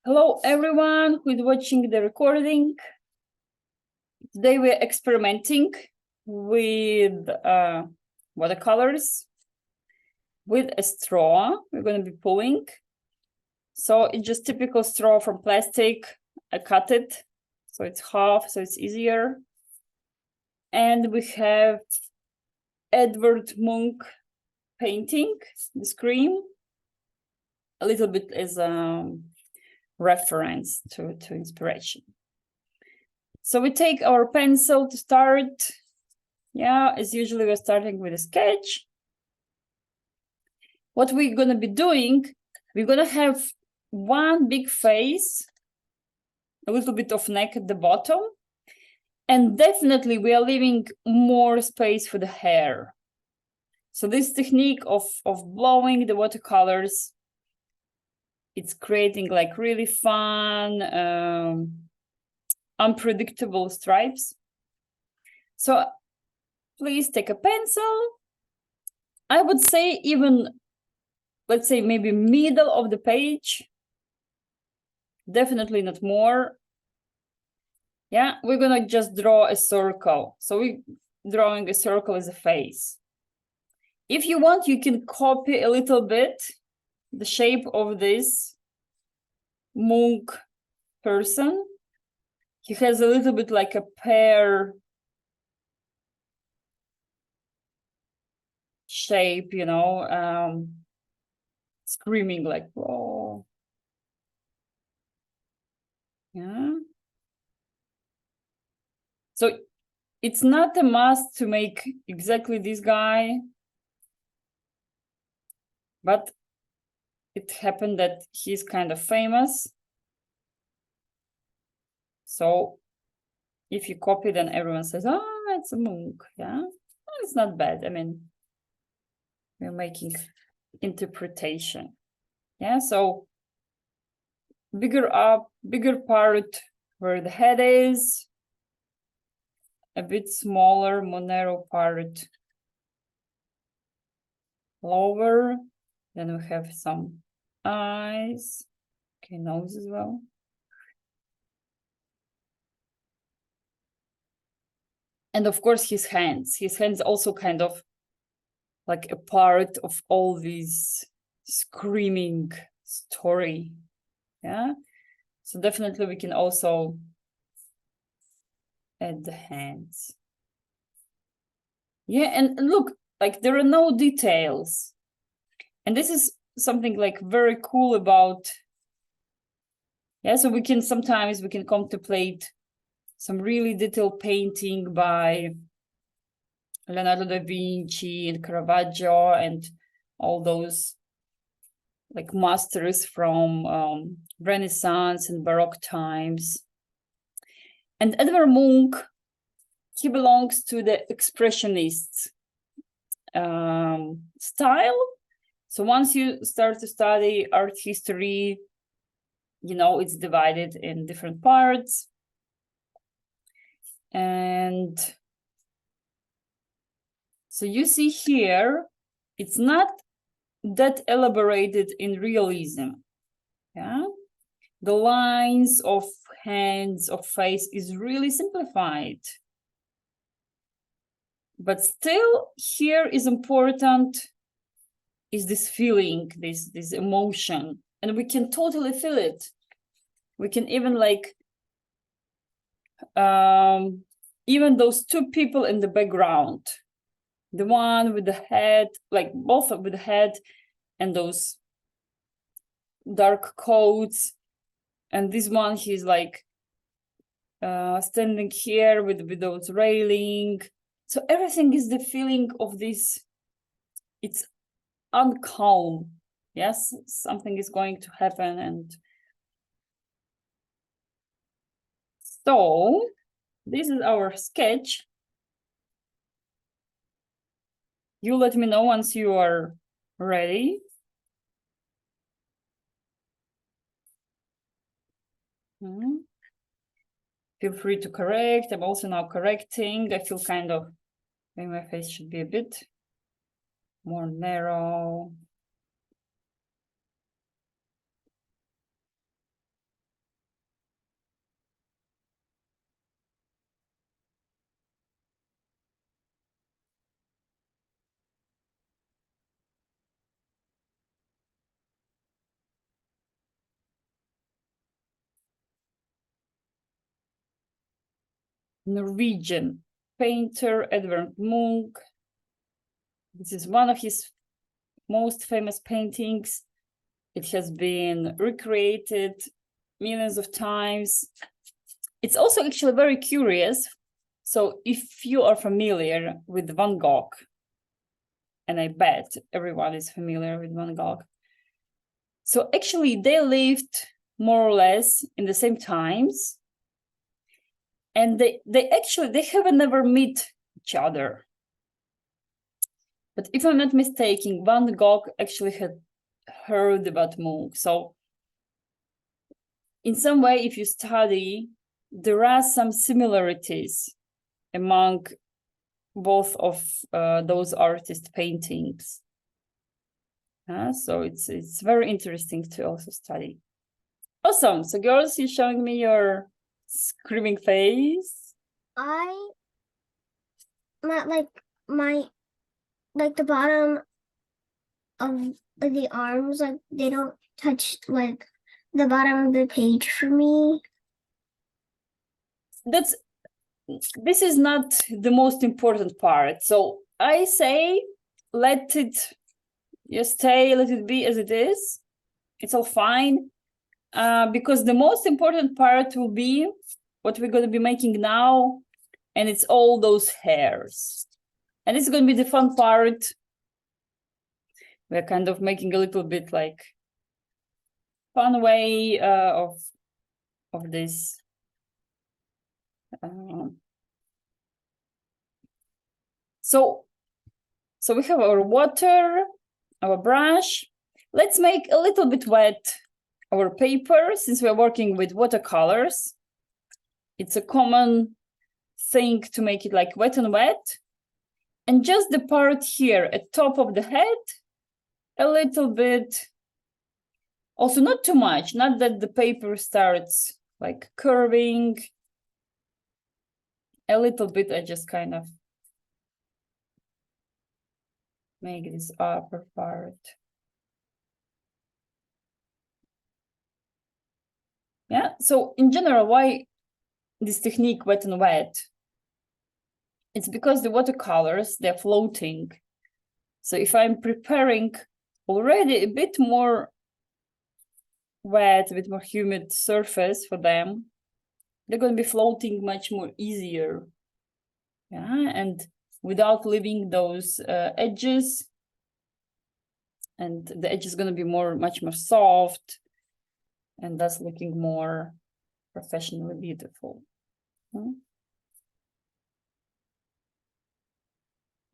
Hello, everyone who is watching the recording. Today we're experimenting with watercolors with a straw. We're going to be pulling. So it's just typical straw from plastic. I cut it, so it's half, so it's easier. And we have Edvard Munch painting, the Scream, a little bit as a reference to inspiration. So we take our pencil to start. Yeah, as usually we're starting with a sketch. What we're going to be doing, we're going to have one big face, a little bit of neck at the bottom, and definitely we are leaving more space for the hair. So this technique of blowing the watercolors, it's creating like really fun, unpredictable stripes. So please take a pencil. I would say even, let's say maybe middle of the page. Definitely not more. Yeah, we're gonna just draw a circle. So we're drawing a circle as a face. If you want, you can copy a little bit the shape of this Munch person. He has a little bit like a pear shape, you know, screaming like, oh. Yeah. So it's not a must to make exactly this guy, but it happened that he's kind of famous. So if you copy, then everyone says, oh, it's a Munch. Yeah, well, it's not bad. I mean, we're making interpretation. Yeah, so bigger part where the head is, a bit smaller, more narrow part lower. Then we have some eyes, okay, nose as well. And of course, his hands also kind of like a part of all this screaming story. Yeah, so definitely we can also add the hands. Yeah, and look, like there are no details. And this is something like very cool about, yeah, so we can sometimes contemplate some really detailed painting by Leonardo da Vinci and Caravaggio and all those like masters from Renaissance and Baroque times. And Edvard Munch, he belongs to the Expressionist style. So once you start to study art history, you know, it's divided in different parts. And so you see here, it's not that elaborated in realism. Yeah, the lines of hands, of face is really simplified. But still, here is important is this feeling, this emotion, and we can totally feel it. We can even like even those two people in the background, the one with the head, like both with the head and those dark coats, and this one, he's like standing here with those railing. So everything is the feeling of this, it's uncalm. Yes, something is going to happen. And so this is our sketch. You let me know once you are ready. Feel free to correct. I'm also now correcting. I feel kind of, maybe my face should be a bit more narrow. Norwegian painter, Edvard Munch. This is one of his most famous paintings. It has been recreated millions of times. It's also actually very curious. So if you are familiar with Van Gogh, and I bet everyone is familiar with Van Gogh. So actually they lived more or less in the same times. And they haven't never met each other. But if I'm not mistaken, Van Gogh actually had heard about Munch. So in some way, if you study, there are some similarities among both of those artist paintings. So it's very interesting to also study. Awesome. So girls, you're showing me your screaming face. The bottom of the arms, like they don't touch like the bottom of the page for me. This is not the most important part. So I say let it be as it is. It's all fine. Because the most important part will be what we're going to be making now, and it's all those hairs. And it's going to be the fun part. We're kind of making a little bit like fun way of this. So we have our water, our brush. Let's make a little bit wet our paper, since we're working with watercolors. It's a common thing to make it like wet and wet. And just the part here at top of the head, a little bit. Also not too much, not that the paper starts like curving. A little bit, I just kind of make this upper part. Yeah, so in general, why this technique wet and wet? It's because the watercolors, they're floating. So if I'm preparing already a bit more wet, a bit more humid surface for them, they're going to be floating much more easier. Yeah, and without leaving those edges. And the edge is going to be much more soft, and that's looking more professionally beautiful.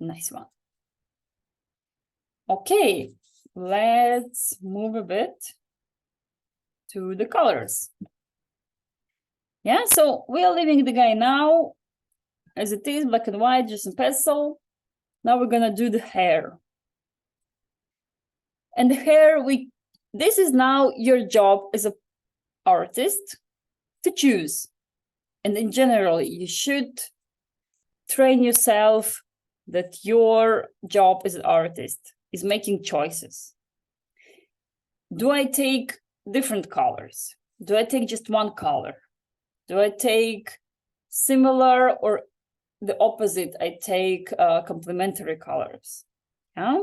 Nice one. Okay, let's move a bit to the colors. Yeah, so we are leaving the guy now as it is, black and white, just a pencil. Now we're gonna do the hair. And the hair, this is now your job as an artist to choose. And in general, you should train yourself that your job as an artist is making choices. Do I take different colors? Do I take just one color? Do I take similar, or the opposite? I take complementary colors. Yeah.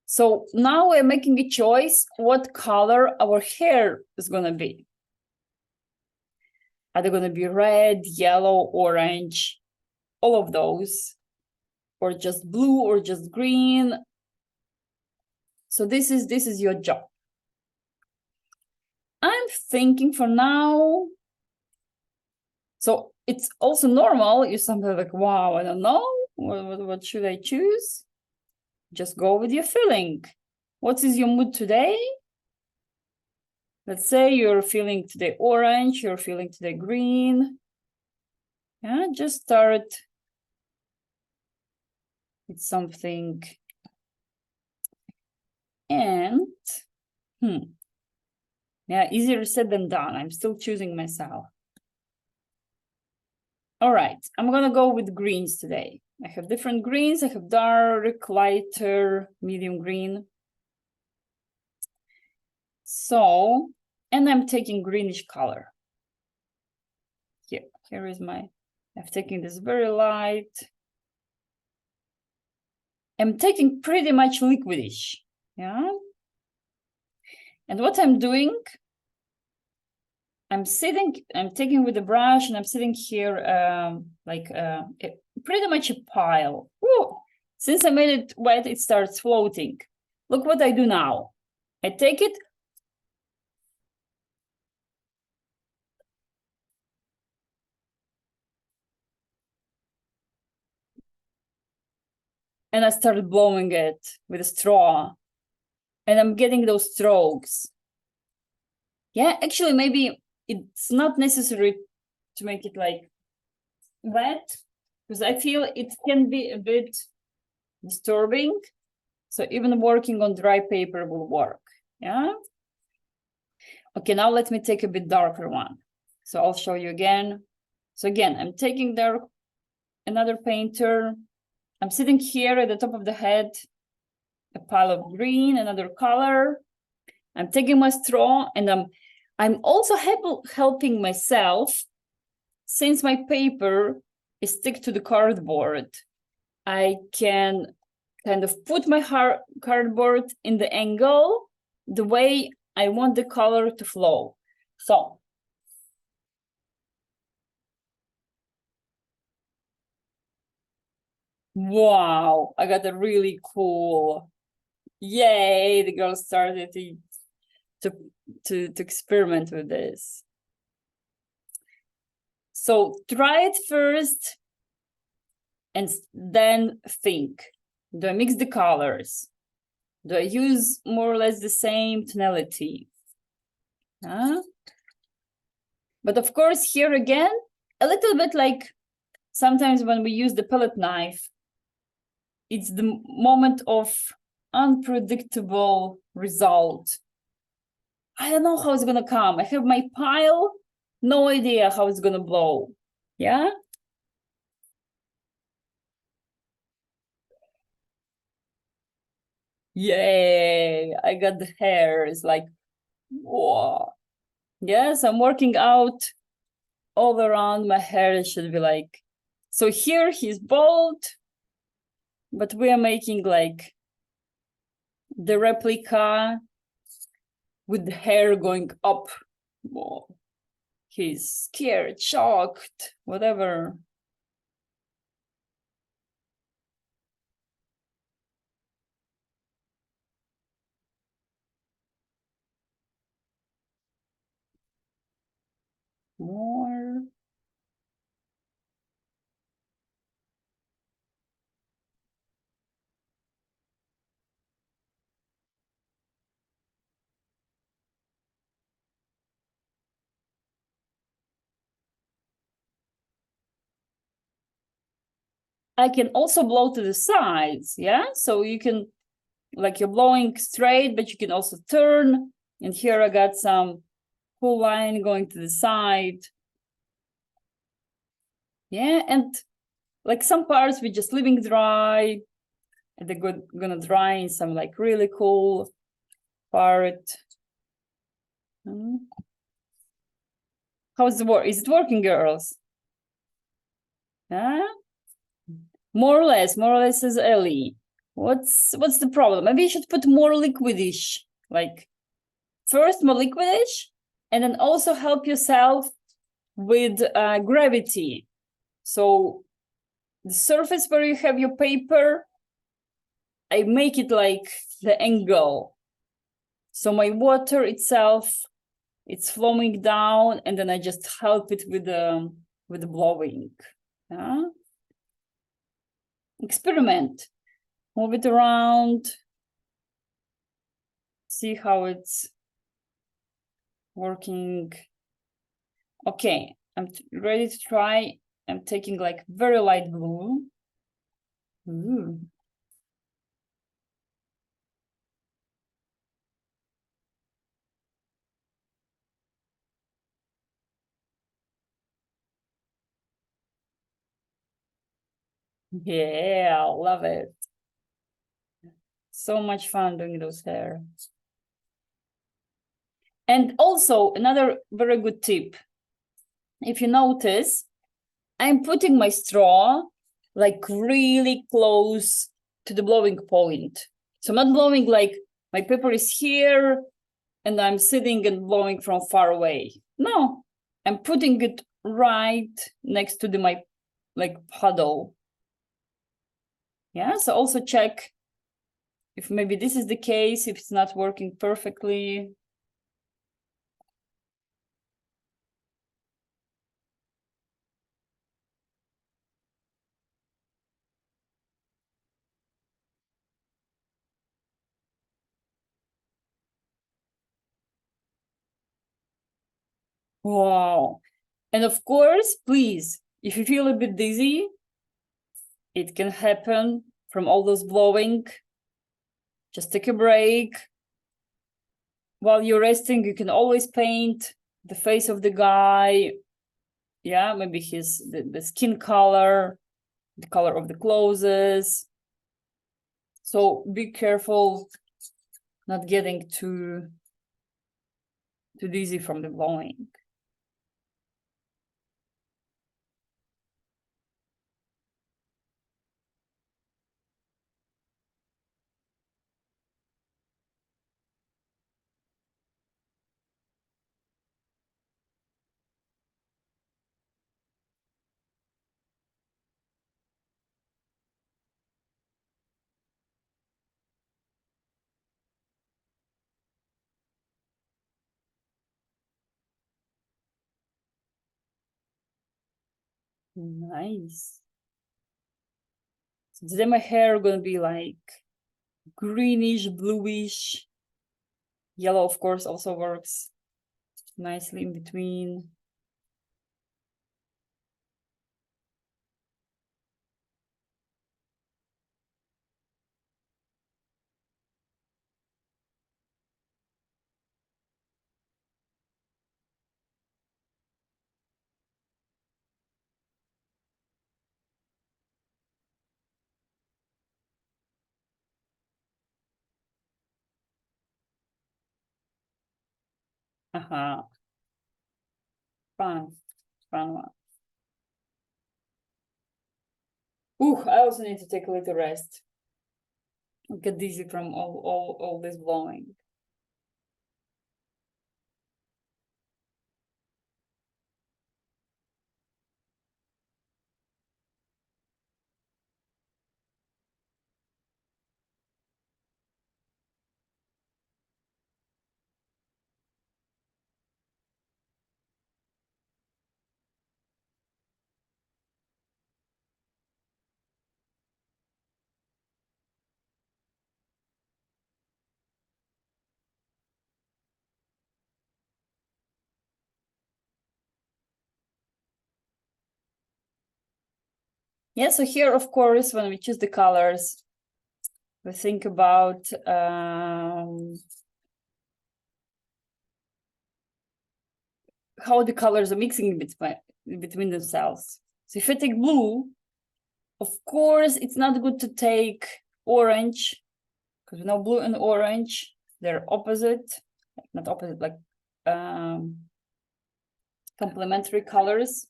So now we're making a choice what color our hair is going to be. Are they going to be red, yellow, orange, all of those, or just blue, or just green? So this is your job. I'm thinking for now. So it's also normal. You're sometimes like, wow, I don't know. What should I choose? Just go with your feeling. What is your mood today? Let's say you're feeling today orange, you're feeling today green. Yeah, just start with something. And, yeah, easier said than done. I'm still choosing myself. All right, I'm gonna go with greens today. I have different greens. I have dark, lighter, medium green. So, and I'm taking greenish color here. Yeah. I've taken this very light. I'm taking pretty much liquidish, yeah? And what I'm doing, I'm taking with the brush and I'm sitting here pretty much a pile. Woo! Since I made it wet, it starts floating. Look what I do now. I take it. And I started blowing it with a straw. And I'm getting those strokes. Yeah, actually, maybe it's not necessary to make it like wet, because I feel it can be a bit disturbing. So even working on dry paper will work, yeah? Okay, now let me take a bit darker one. So I'll show you again. So again, I'm taking another painter. I'm sitting here at the top of the head, a pile of green, another color. I'm taking my straw and I'm also helping myself, since my paper is stick to the cardboard. I can kind of put my cardboard in the angle the way I want the color to flow. So wow, I got a really cool, yay, the girl started to experiment with this. So try it first and then think, do I mix the colors? Do I use more or less the same tonality? But of course, here again, a little bit like sometimes when we use the palette knife, it's the moment of unpredictable result. I don't know how it's gonna come. I have my pile, no idea how it's gonna blow. Yeah? Yay, I got the hair. It's like, whoa. Yes, I'm working out all around my hair. It should be like, so here he's bald, but we are making like the replica with the hair going up. Whoa. He's scared, shocked, whatever. More. I can also blow to the sides, yeah? So you can, like you're blowing straight, but you can also turn. And here I got some cool line going to the side. Yeah, and like some parts we're just leaving dry. And they're gonna dry in some like really cool part. How's the work? Is it working, girls? Huh? More or less says Ellie. What's the problem? Maybe you should put more liquidish, like first more liquidish, and then also help yourself with gravity. So the surface where you have your paper, I make it like the angle. So my water itself, it's flowing down, and then I just help it with the blowing. Yeah? Experiment. Move it around. See how it's working. Okay, I'm ready to try. I'm taking like very light blue. Ooh. Yeah, I love it. So much fun doing those hair. And also another very good tip. If you notice, I'm putting my straw like really close to the blowing point. So I'm not blowing like my paper is here and I'm sitting and blowing from far away. No, I'm putting it right next to my like puddle. Yeah, so also check if maybe this is the case, if it's not working perfectly. Wow. And of course, please, if you feel a bit dizzy, it can happen from all those blowing. Just take a break. While you're resting, you can always paint the face of the guy. Yeah, maybe the skin color, the color of the clothes. So be careful not getting too dizzy from the blowing. Nice. So then my hair gonna be like greenish, bluish. Yellow, of course, also works nicely in between. Aha. Fun one. Ooh, I also need to take a little rest. I get dizzy from all this blowing. Yeah, so here, of course, when we choose the colors, we think about how the colors are mixing between themselves. So if I take blue, of course, it's not good to take orange, because we know blue and orange, they're opposite, not opposite, like complementary colors.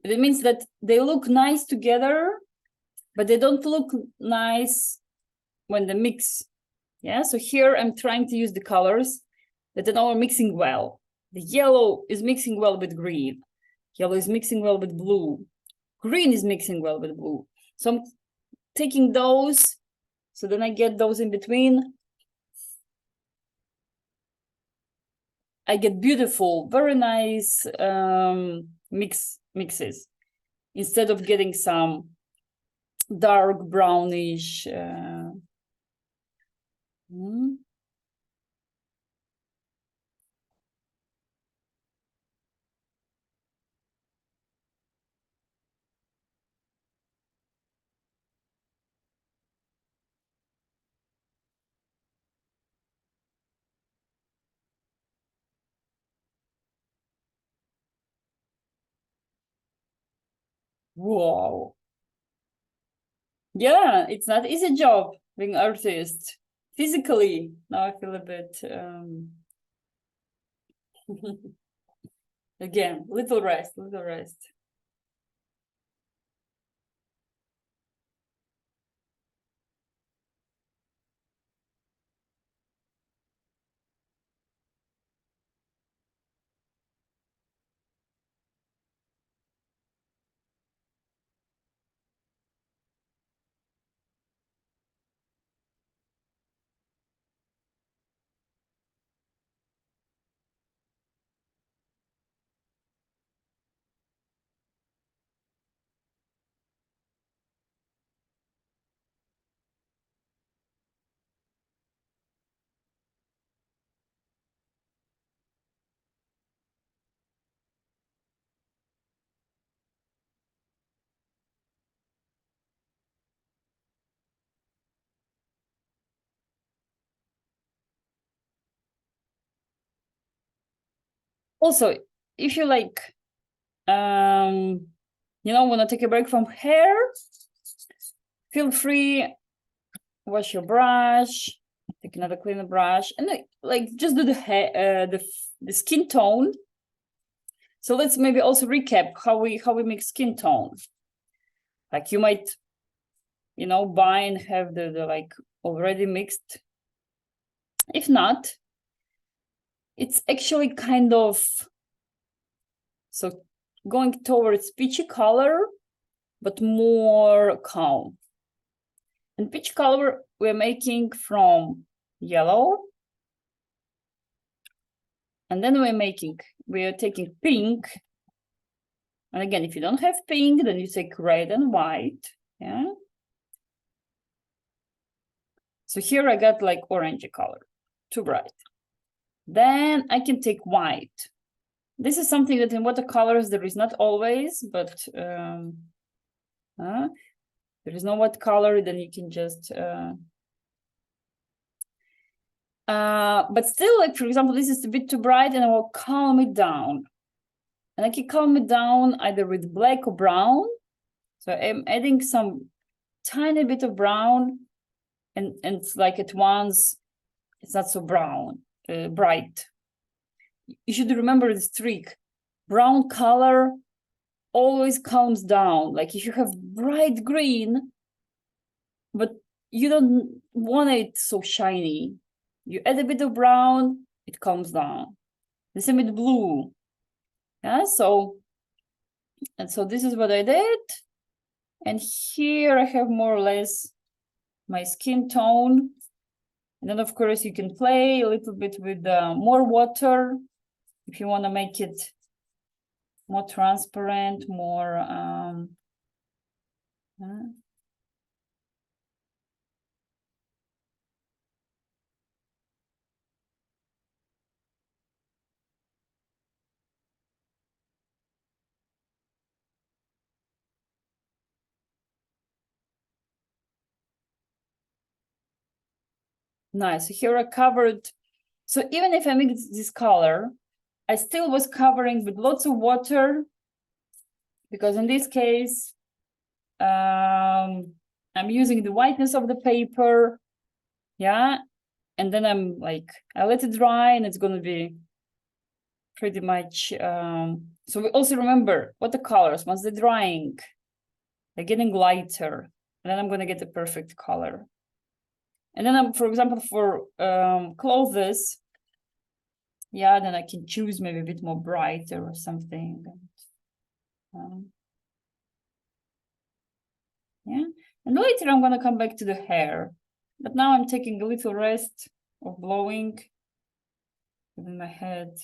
It means that they look nice together, but they don't look nice when they mix. Yeah, so here I'm trying to use the colors that are mixing well. The yellow is mixing well with green. Yellow is mixing well with blue. Green is mixing well with blue. So I'm taking those, so then I get those in between. I get beautiful, very nice mixes, instead of getting some dark brownish. Wow. Yeah, it's not easy job being artist. Physically, now I feel a bit again, little rest. Also, if you like, you know, want to take a break from hair, feel free, wash your brush, take another cleaner brush, and like just do the hair, the skin tone. So let's maybe also recap how we make skin tone. Like you might, you know, buy and have the like already mixed. If not, it's actually kind of so going towards peachy color, but more calm. And peach color we're making from yellow. And then we're taking pink. And again, if you don't have pink, then you take red and white. Yeah. So here I got like orangey color, too bright. Then I can take white. This is something that in watercolors there is not always, but there is no white color, then you can just but still, like for example, this is a bit too bright, and I will calm it down. And I can calm it down either with black or brown. So I'm adding some tiny bit of brown, and it's like at once it's not so brown, bright. You should remember this trick. Brown color always calms down. Like if you have bright green, but you don't want it so shiny, you add a bit of brown, it calms down. The same with blue. Yeah, so this is what I did. And here I have more or less my skin tone. And then of course you can play a little bit with more water if you want to make it more transparent, more nice. So here I covered. So even if I mix this color, I still was covering with lots of water, because in this case, I'm using the whiteness of the paper. Yeah. And then I'm like, I let it dry, and it's going to be pretty much. So we also remember watercolors, once they're drying, they're getting lighter, and then I'm going to get the perfect color. And then I'm, for example, for clothes, yeah, then I can choose maybe a bit more brighter or something. Yeah, and later I'm gonna come back to the hair, but now I'm taking a little rest of blowing within my head.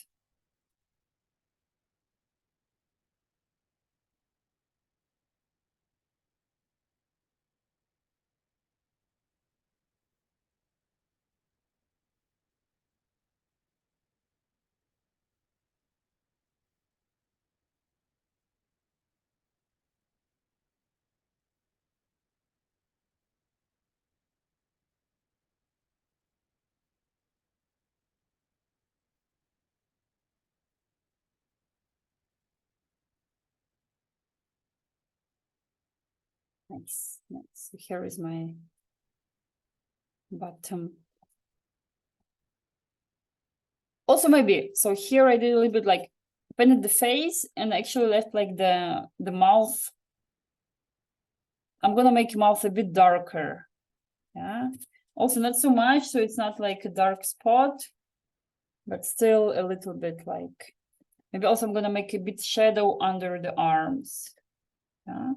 Nice, nice. So here is my bottom. Also maybe, so here I did a little bit like painted the face and actually left like the mouth. I'm gonna make mouth a bit darker. Yeah, also not so much, so it's not like a dark spot, but still a little bit like, maybe also I'm gonna make a bit shadow under the arms. Yeah,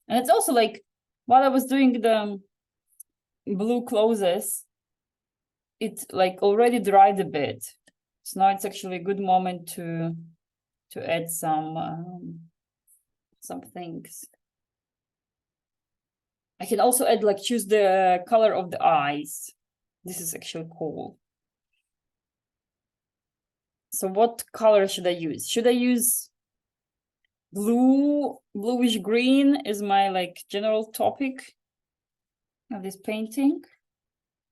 and it's also like, while I was doing the blue clothes, it like already dried a bit. So now it's actually a good moment to add some things. I can also add, like, choose the color of the eyes. This is actually cool. So what color should I use? Should I use blue? Bluish green is my like general topic of this painting,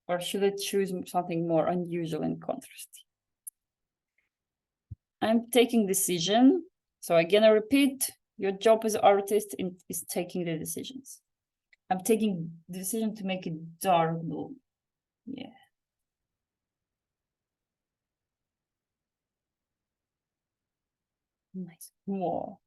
or should I choose something more unusual and contrasty? I'm taking decision. So again, I repeat, your job as artist is taking the decisions. I'm taking the decision to make it dark blue. Yeah. Nice. Whoa.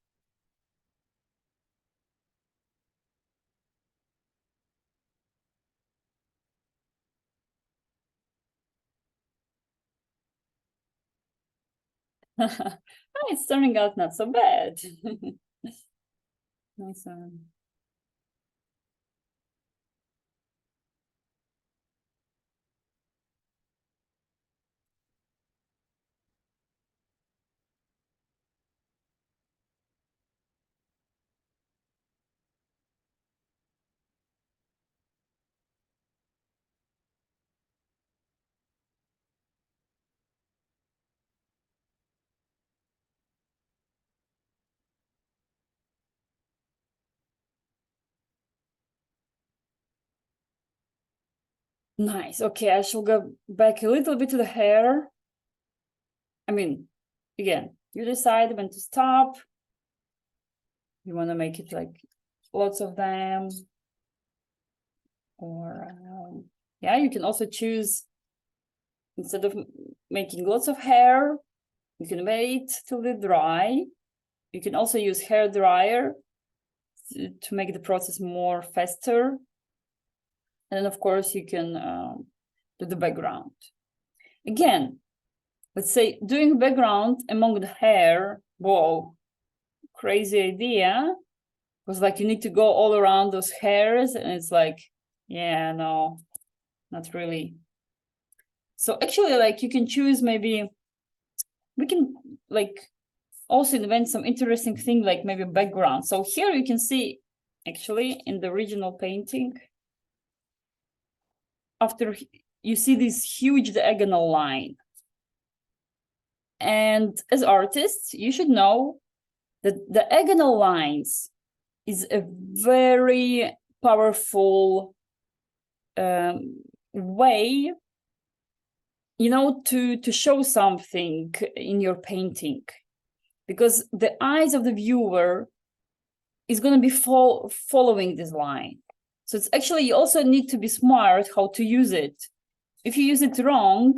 It's turning out not so bad. Nice one. Nice. Okay, I shall go back a little bit to the hair. I mean, again, you decide when to stop. You want to make it like lots of them. Or, yeah, you can also choose, instead of making lots of hair, you can wait till they dry. You can also use hair dryer to make the process more faster. And then, of course, you can do the background. Again, let's say doing background among the hair, whoa, crazy idea. Because like you need to go all around those hairs and it's like, yeah, no, not really. So actually, like you can choose, maybe we can like also invent some interesting thing, like maybe background. So here you can see actually in the original painting, after you see this huge diagonal line. And as artists, you should know that the diagonal lines is a very powerful way, you know, to show something in your painting, because the eyes of the viewer is going to be following this line. So it's actually, you also need to be smart how to use it. If you use it wrong,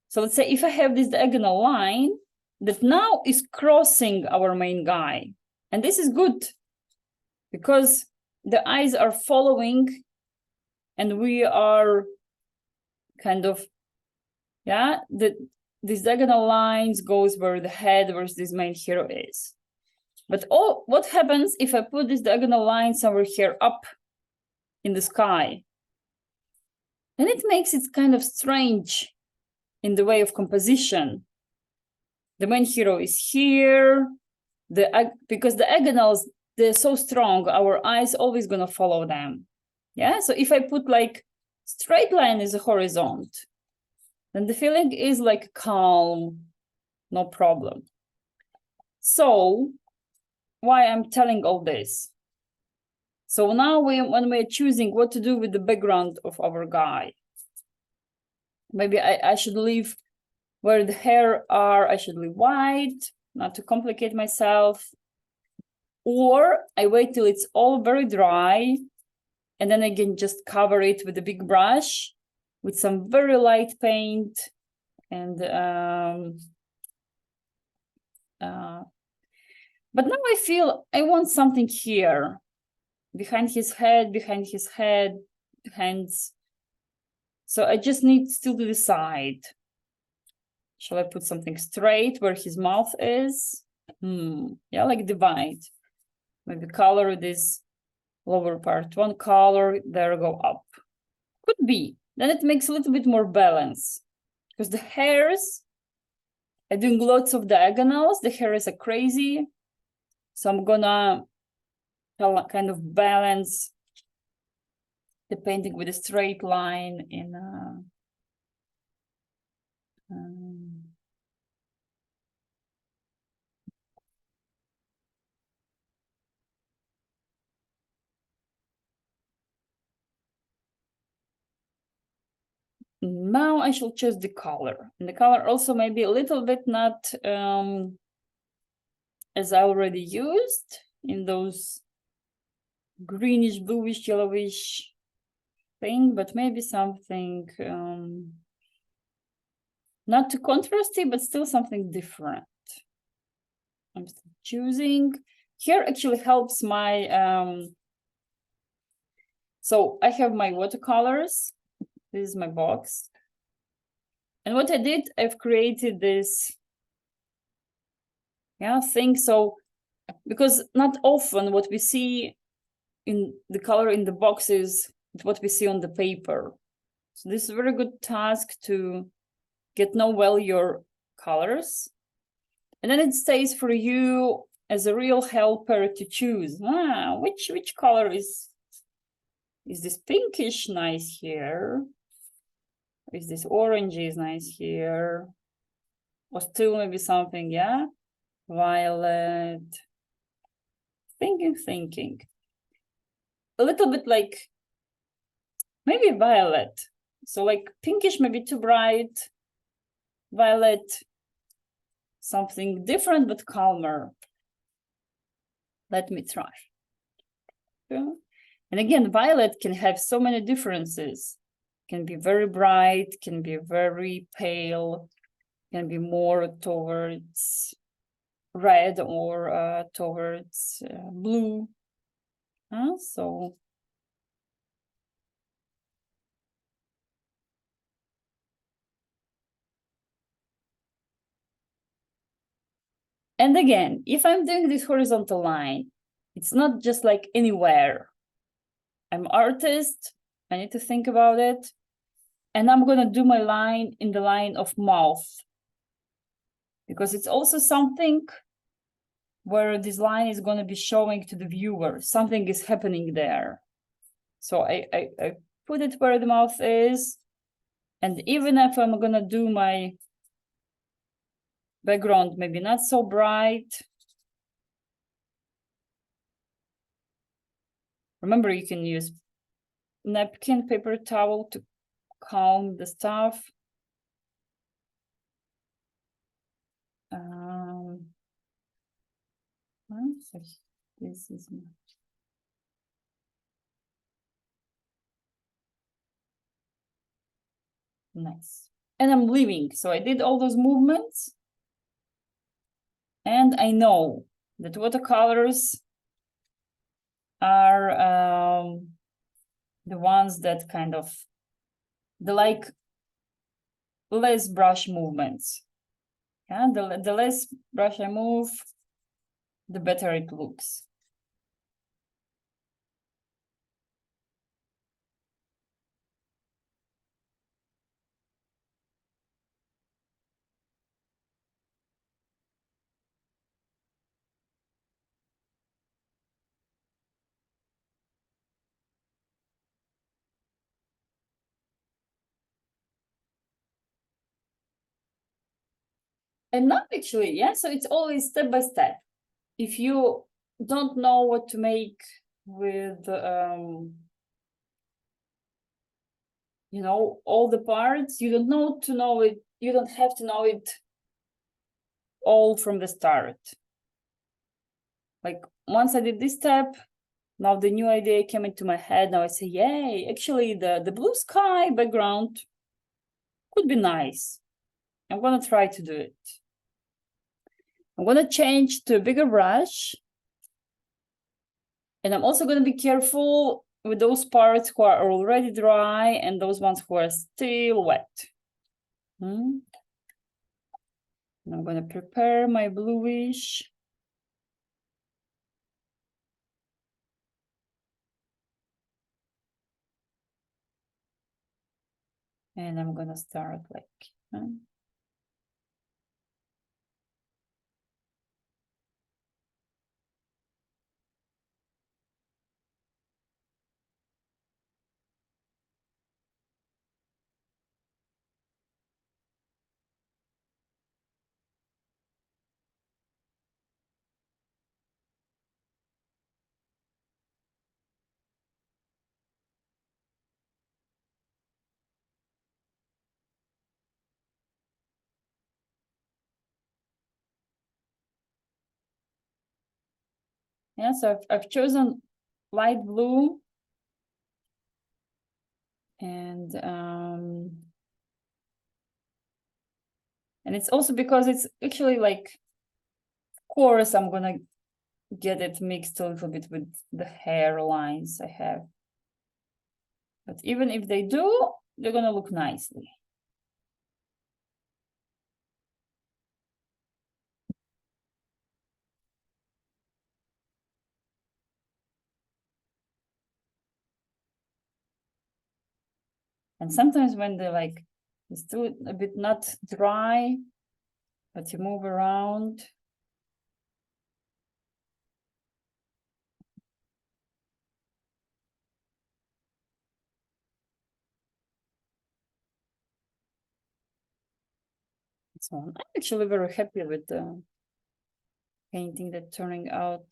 so let's say if I have this diagonal line that now is crossing our main guy, and this is good because the eyes are following and we are kind of, yeah, these diagonal lines goes where the head, where this main hero is. But what happens if I put this diagonal line somewhere here up in the sky? Then it makes it kind of strange in the way of composition. The main hero is here, because the diagonals, they're so strong, our eyes always gonna follow them. Yeah, so if I put like straight line as a horizon, then the feeling is like calm, no problem. So why I'm telling all this? So now when we're choosing what to do with the background of our guy, maybe I should leave where the hair are, I should leave white, not to complicate myself. Or I wait till it's all very dry, and then I can just cover it with a big brush with some very light paint. And but now I feel I want something here, behind his head, hands. So I just need still to decide. Shall I put something straight where his mouth is? Yeah, like divide. Maybe color this lower part one color, there go up. Could be. Then it makes a little bit more balance. Because the hairs are doing lots of diagonals. The hairs are crazy. So I'm gonna kind of balance the painting with a straight line in Now I shall choose the color. And the color also may be a little bit not as I already used in those greenish, bluish, yellowish thing, but maybe something not too contrasty, but still something different. I'm still choosing. Here actually helps my so I have my watercolors. This is my box. And what I did, I've created this thing. So because not often what we see in the color in the box is what we see on the paper. So this is a very good task to get know well your colors. And then it stays for you as a real helper to choose. Which color is this pinkish nice here? Is this orangey is nice here? Or still maybe something, violet. Thinking. A little bit like maybe violet. So like pinkish, maybe too bright. Violet, something different but calmer. Let me try. Yeah. And again, violet can have so many differences. Can be very bright, can be very pale, can be more towards red or towards blue. So and again, if I'm doing this horizontal line, it's not just like anywhere. I'm artist, I need to think about it. And I'm gonna do my line in the line of mouth. Because it's also something where this line is gonna be showing to the viewer. Something is happening there. So I put it where the mouth is. And even if I'm gonna do my background, maybe not so bright. Remember, you can use napkin, paper towel to calm the stuff. So this is nice. And I'm leaving. So I did all those movements. And I know that watercolors are the ones that kind of the like less brush movements. Yeah, the less brush I move, the better it looks. And not actually, so it's always step by step. If you don't know what to make with all the parts, you don't know it, you don't have to know it all from the start. Like once I did this step, now the new idea came into my head. Now I say, yay, actually the blue sky background could be nice. I'm gonna try to do it. I'm gonna change to a bigger brush. And I'm also gonna be careful with those parts who are already dry and those ones who are still wet. And I'm gonna prepare my bluish. And I'm gonna start like, Yeah, so I've chosen light blue. And it's also because it's actually like, of course, I'm gonna get it mixed a little bit with the hair lines I have. But even if they do, they're gonna look nicely. And sometimes when they're like, it's still a bit not dry, but you move around. So I'm actually very happy with the painting that turning out.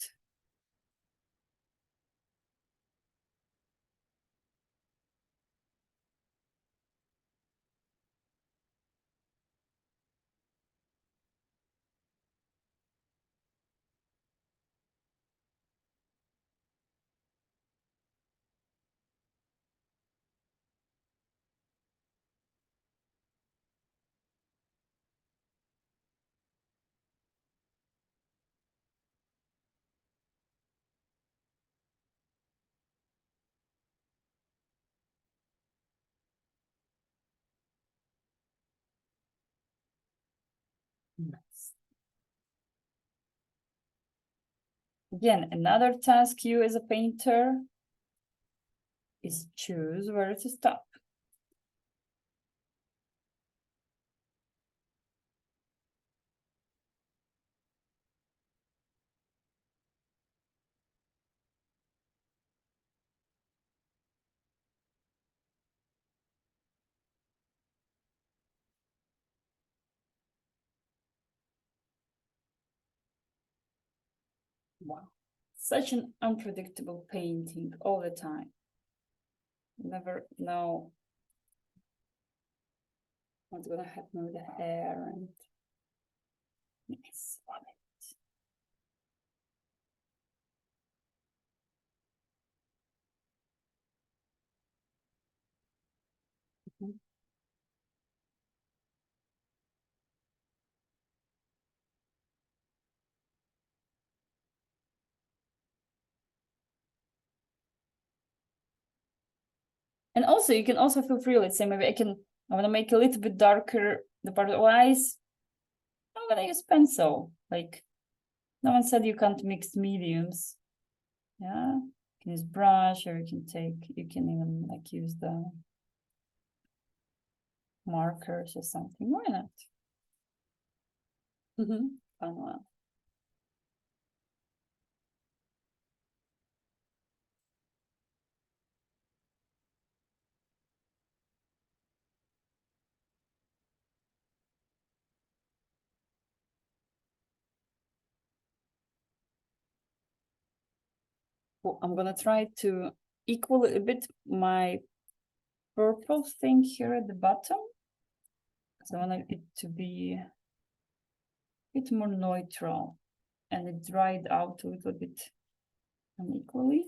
Nice. Again, another task you as a painter is choose where to stop. Wow, such an unpredictable painting all the time. Never know what's gonna happen with the hair and nice, love it. Mhm. And also you can also feel free, let's say maybe I want to make a little bit darker the part of the eyes. I'm gonna use pencil. Like no one said you can't mix mediums. Yeah, you can use brush, or you can even like use the markers or something. Why not? Fun one. Well, I'm gonna try to equal a bit my purple thing here at the bottom. So I want it to be a bit more neutral, and it dried out a little bit unequally.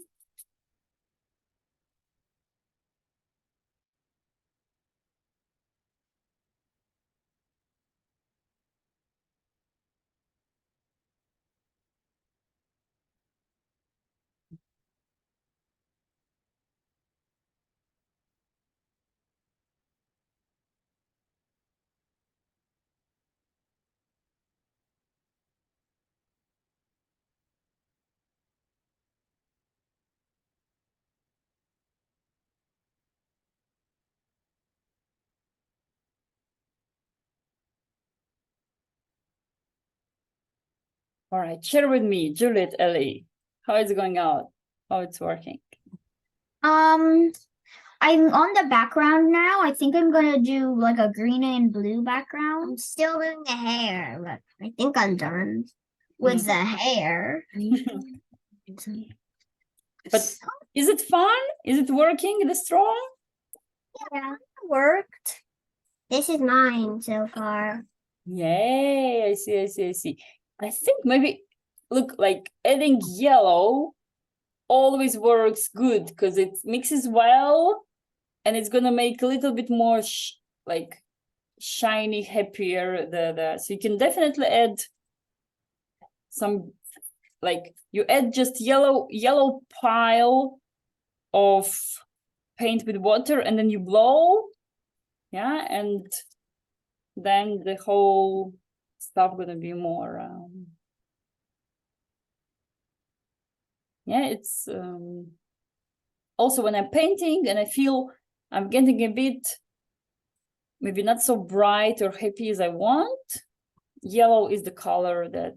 All right, share with me, Juliet, Ellie, how is it going out? How it's working? I'm on the background now. I think I'm gonna do like a green and blue background. I'm still doing the hair, but I think I'm done with the hair. But is it fun? Is it working, the straw? Yeah, it worked. This is mine so far. Yay, I see. I think maybe look, like adding yellow always works good because it mixes well and it's gonna make a little bit more like shiny, happier. So you can definitely add some, like you add just yellow pile of paint with water and then you blow, yeah, and then the whole stuff gonna be more yeah, it's also when I'm painting and I feel I'm getting a bit maybe not so bright or happy as I want, yellow is the color that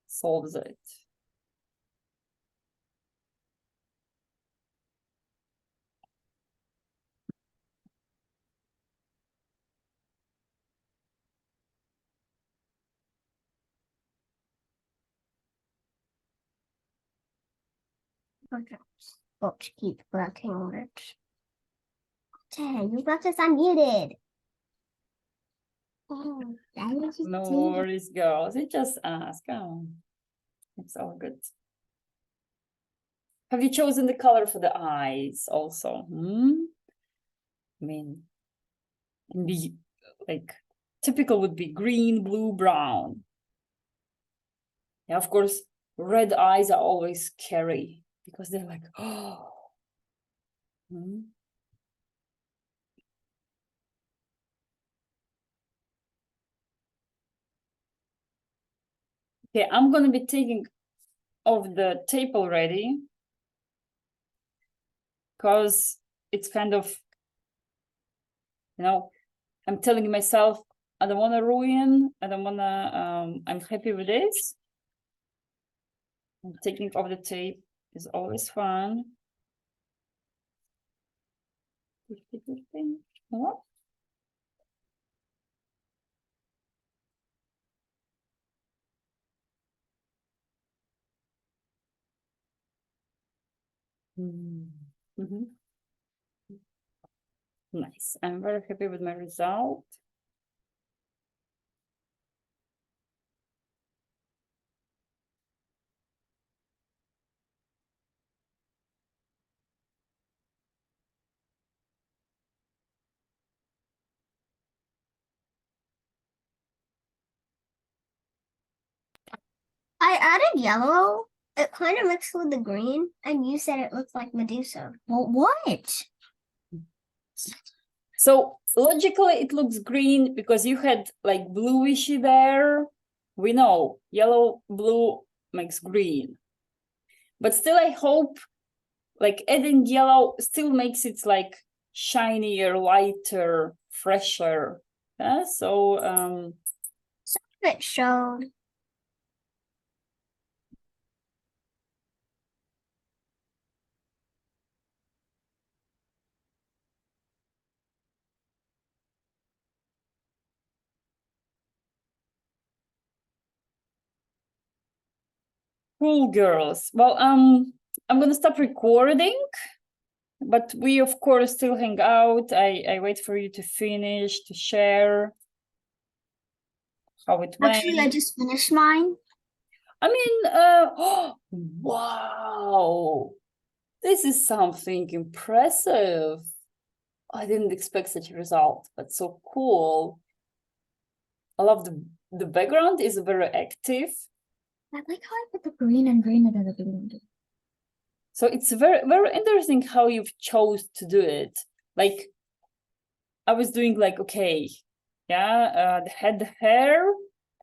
solves it. Oops, keep working it. Okay, you got this unmuted. Oh, that is just No worries, girls. It just ask. Oh, it's all good. Have you chosen the color for the eyes also? I mean, be like typical would be green, blue, brown. Yeah, of course, red eyes are always scary because they're like, oh. Okay, I'm gonna be taking off the tape already because it's kind of, you know, I'm telling myself I don't want to ruin, I don't want to, I'm happy with this. Taking off the tape is always fun. What? Nice. I'm very happy with my result. I added yellow. It kind of mixed with the green, and you said it looked like Medusa. Well, what? So logically it looks green because you had like bluishy there. We know yellow, blue makes green. But still I hope like adding yellow still makes it like shinier, lighter, fresher. Yeah, so Some of it showed. cool, girls. Well, I'm gonna stop recording, but we of course still hang out. I wait for you to finish, to share how it went. Actually, I just finished mine. I mean, wow, this is something impressive. I didn't expect such a result, but so cool. I love the background is very active. I like how I put the green and green at the beginning. So it's very, very interesting how you've chose to do it. Like I was doing like, okay, yeah, the head, the hair,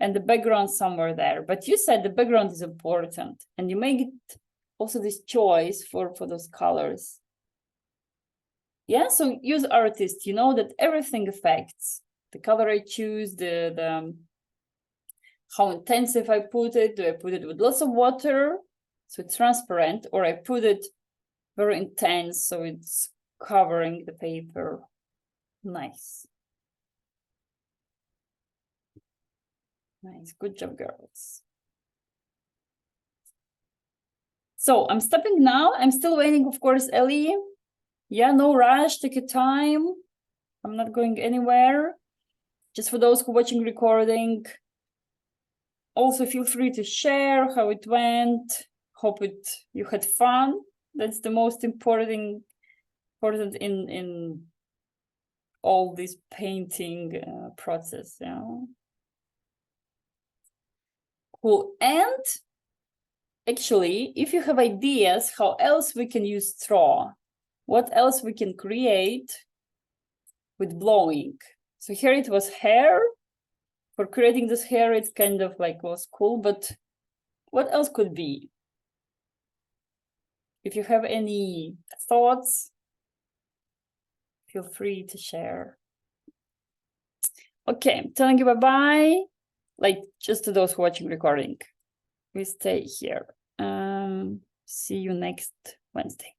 and the background somewhere there. But you said the background is important and you make it also this choice for those colors. Yeah, so use artist, you know that everything affects the color I choose, the how intensive I put it. Do I put it with lots of water so it's transparent, or I put it very intense so it's covering the paper? Nice. Nice, good job, girls. So I'm stopping now. I'm still waiting, of course, Ellie. Yeah, no rush, take your time. I'm not going anywhere. Just for those who are watching recording, Also, feel free to share how it went. Hope you had fun. That's the most important in all this painting process. Yeah. Cool. And actually, if you have ideas how else we can use straw, what else we can create with blowing. So here it was hair. For creating this hair, it's kind of like was cool, but what else could be? If you have any thoughts, feel free to share. Okay, telling you bye-bye. Like just to those watching recording. We stay here. See you next Wednesday.